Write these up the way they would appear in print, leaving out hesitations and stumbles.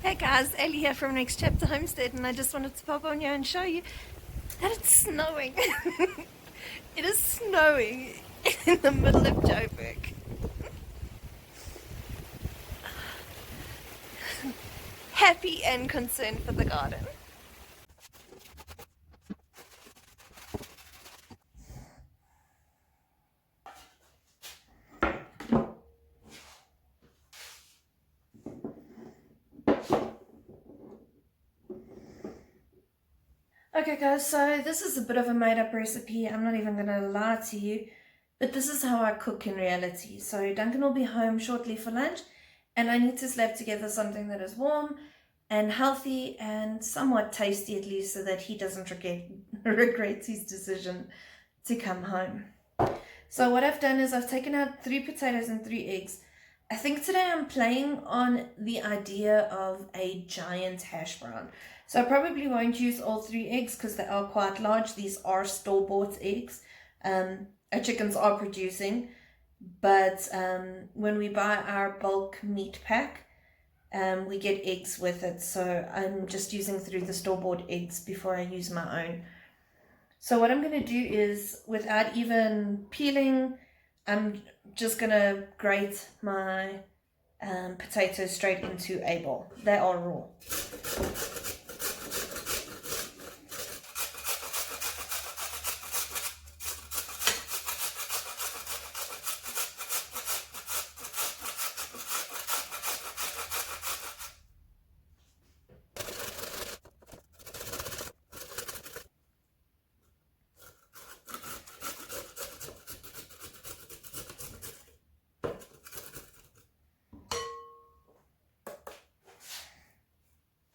Hey guys, Ellie here from Next Chapter Homestead, and I just wanted to pop on here and show you that it's snowing. It is snowing in the middle of Joburg. Happy and concerned for the garden. Okay guys, so this is a bit of a made up recipe, I'm not even going to lie to you, but this is how I cook in reality. So Duncan will be home shortly for lunch, and I need to slap together something that is warm and healthy and somewhat tasty at least, so that he doesn't regret his decision to come home. So what I've done is I've taken out 3 potatoes and 3 eggs. I think today I'm playing on the idea of a giant hash brown. So I probably won't use all 3 eggs because they are quite large. These are store-bought eggs. Our chickens are producing, but when we buy our bulk meat pack, we get eggs with it. So I'm just using through the store-bought eggs before I use my own. So what I'm going to do is, without even peeling, I'm just going to grate my potatoes straight into a bowl. They are raw.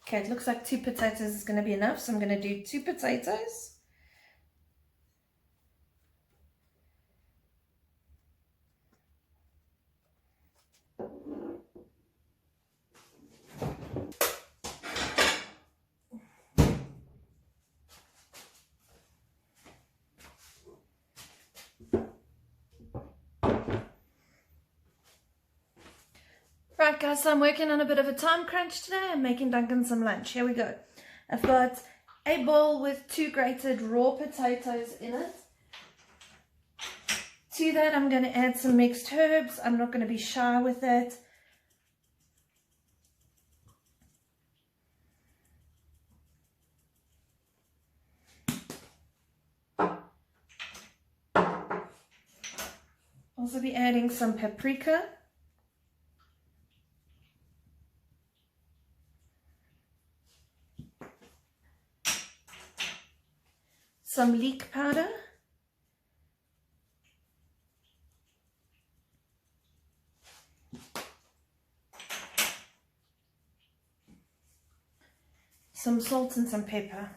Okay, it looks like 2 potatoes is going to be enough, so I'm going to do 2 potatoes. Right guys, so I'm working on a bit of a time crunch today. I'm making Duncan some lunch. Here we go. I've got a bowl with 2 grated raw potatoes in it. To that I'm going to add some mixed herbs. I'm not going to be shy with that. Also be adding some paprika. Some leek powder. Some salt and some pepper.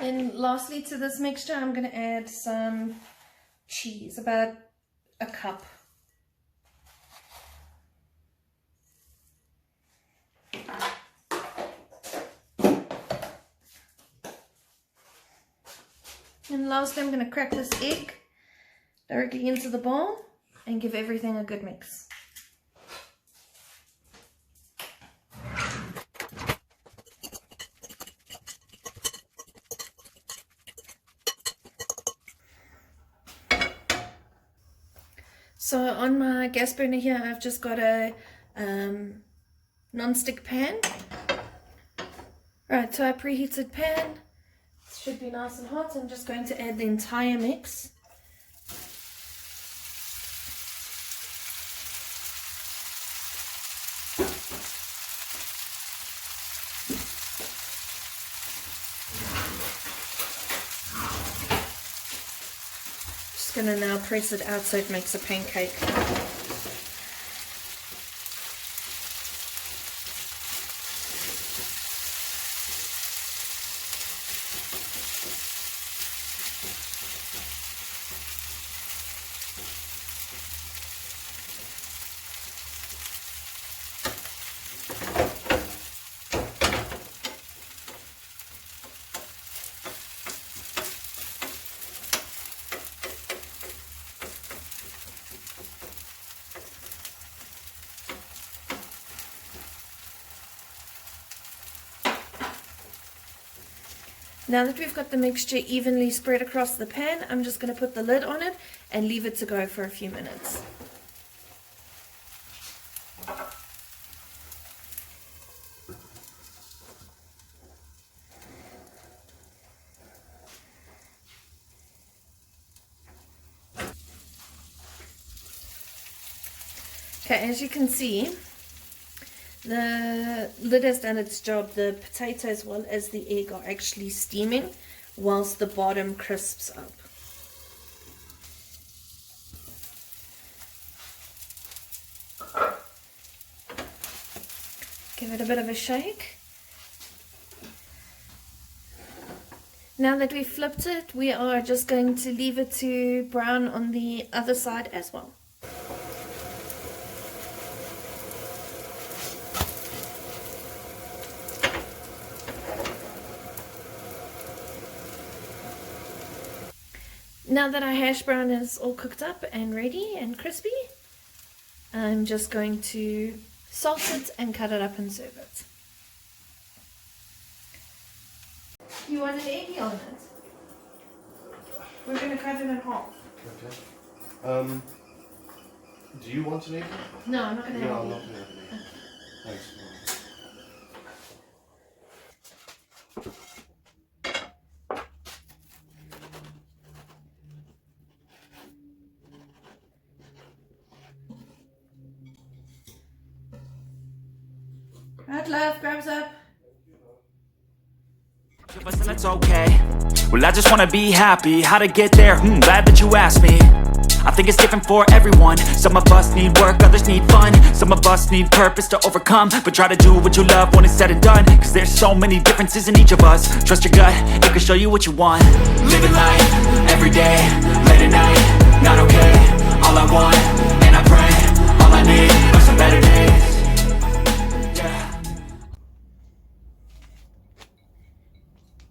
And lastly, to this mixture, I'm going to add some cheese, about a cup. And lastly, I'm going to crack this egg directly into the bowl and give everything a good mix. So on my gas burner here, I've just got a non-stick pan. Right, so a preheated pan. It should be nice and hot. I'm just going to add the entire mix. Just going to now press it out so it makes a pancake. Now that we've got the mixture evenly spread across the pan, I'm just going to put the lid on it and leave it to go for a few minutes. Okay, as you can see, the lid has done its job. The potato as well as the egg are actually steaming whilst the bottom crisps up. Give it a bit of a shake. Now that we've flipped it, we are just going to leave it to brown on the other side as well. Now that our hash brown is all cooked up and ready and crispy, I'm just going to salt it and cut it up and serve it. You want an eggy on it? We're going to cut it in half. Okay. Do you want an egg? No, I'm not going to have No, an I'm egg. not going to have an egg. Thanks. Right, love, grabs up. That's okay. Well, I just wanna be happy. How to get there? Glad that you asked me. I think it's different for everyone. Some of us need work, others need fun. Some of us need purpose to overcome. But try to do what you love when it's said and done. Cause there's so many differences in each of us. Trust your gut, it can show you what you want. Living life, every day, late at night, not okay. All I want, and I pray, all I need are some better days. Yeah.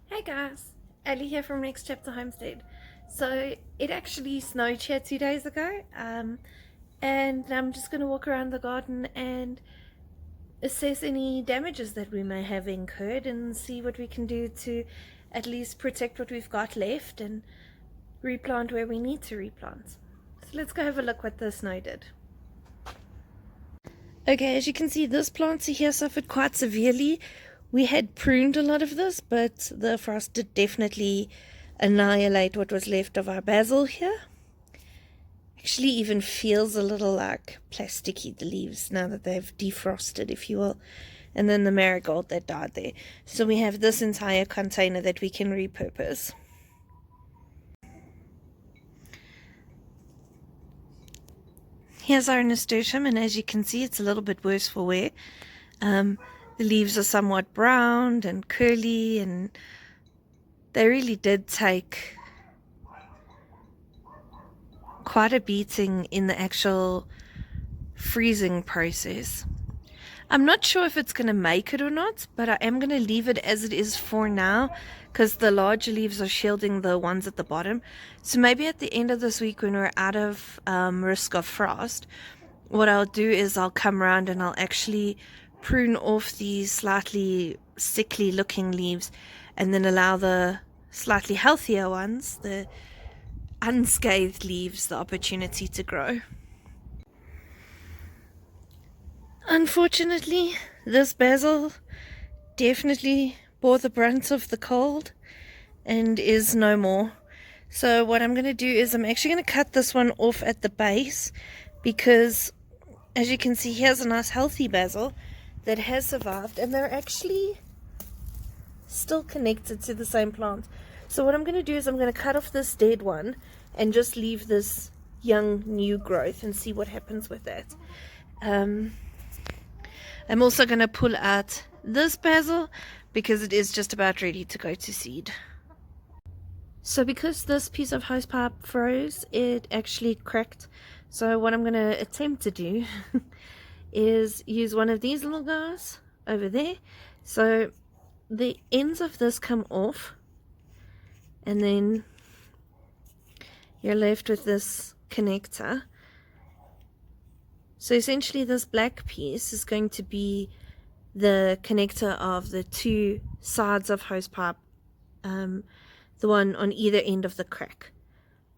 Hey guys, Ellie here from Next Chapter Homestead. So it actually snowed here 2 days ago, and I'm just going to walk around the garden and assess any damages that we may have incurred and see what we can do to at least protect what we've got left and replant where we need to replant. So let's go have a look what the snow did. Okay, as you can see, this plant here suffered quite severely. We had pruned a lot of this, but the frost did definitely annihilate what was left of our basil here. Actually even feels a little like plasticky, the leaves, now that they've defrosted, if you will. And then the marigold that died there. So we have this entire container that we can repurpose. Here's our nasturtium, and as you can see, it's a little bit worse for wear. The leaves are somewhat browned and curly, and they really did take quite a beating in the actual freezing process. I'm not sure if it's going to make it or not, but I am going to leave it as it is for now because the larger leaves are shielding the ones at the bottom. So maybe at the end of this week, when we're out of risk of frost, what I'll do is I'll come around and I'll actually prune off these slightly sickly looking leaves and then allow the slightly healthier ones, the unscathed leaves, the opportunity to grow. Unfortunately, this basil definitely bore the brunt of the cold and is no more. So what I'm going to do is I'm actually going to cut this one off at the base, because as you can see, here's a nice healthy basil that has survived, and they're actually still connected to the same plant. So what I'm going to do is I'm going to cut off this dead one and just leave this young new growth and see what happens with that. I'm also going to pull out this basil because it is just about ready to go to seed. So because this piece of hosepipe froze, it actually cracked. So what I'm going to attempt to do is use one of these little guys over there. So the ends of this come off, and then you're left with this connector. So essentially this black piece is going to be the connector of the two sides of hosepipe the one on either end of the crack.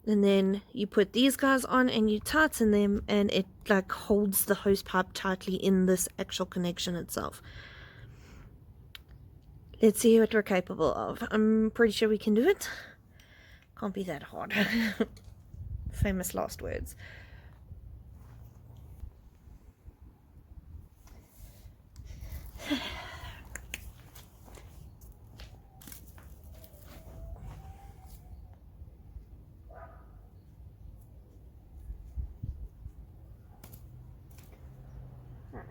And then you put these guys on and you tighten them, and it like holds the hose pipe tightly in this actual connection itself. Let's see what we're capable of. I'm pretty sure we can do it. Can't be that hard. Famous last words. Right.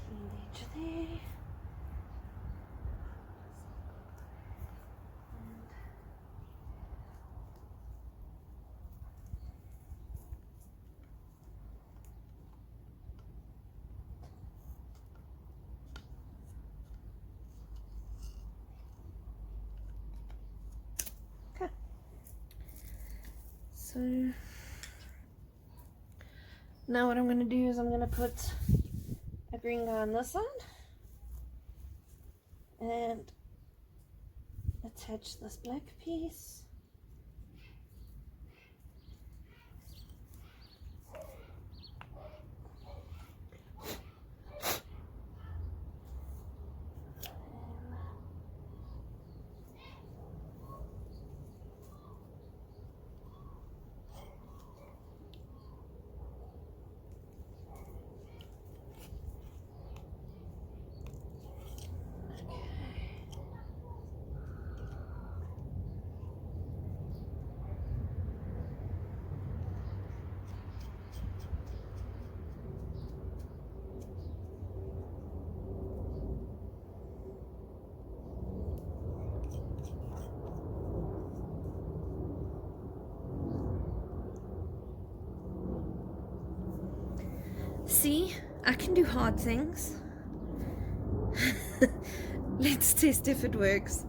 Clean the edge there. Okay. So now what I'm going to do is I'm going to put a green guy on this side and attach this black piece. See, I can do hard things. Let's test if it works.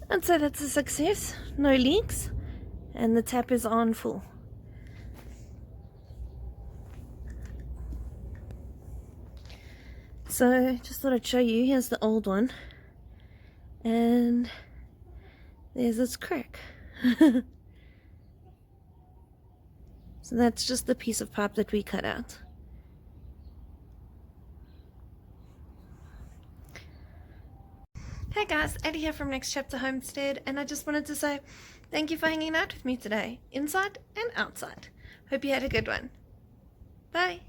I'd say that's a success. No leaks, and the tap is on full. So just thought I'd show you. Here's the old one, and there's this crack. So that's just the piece of pipe that we cut out. Hey guys, Eddie here from Next Chapter Homestead, and I just wanted to say thank you for hanging out with me today, inside and outside. Hope you had a good one. Bye.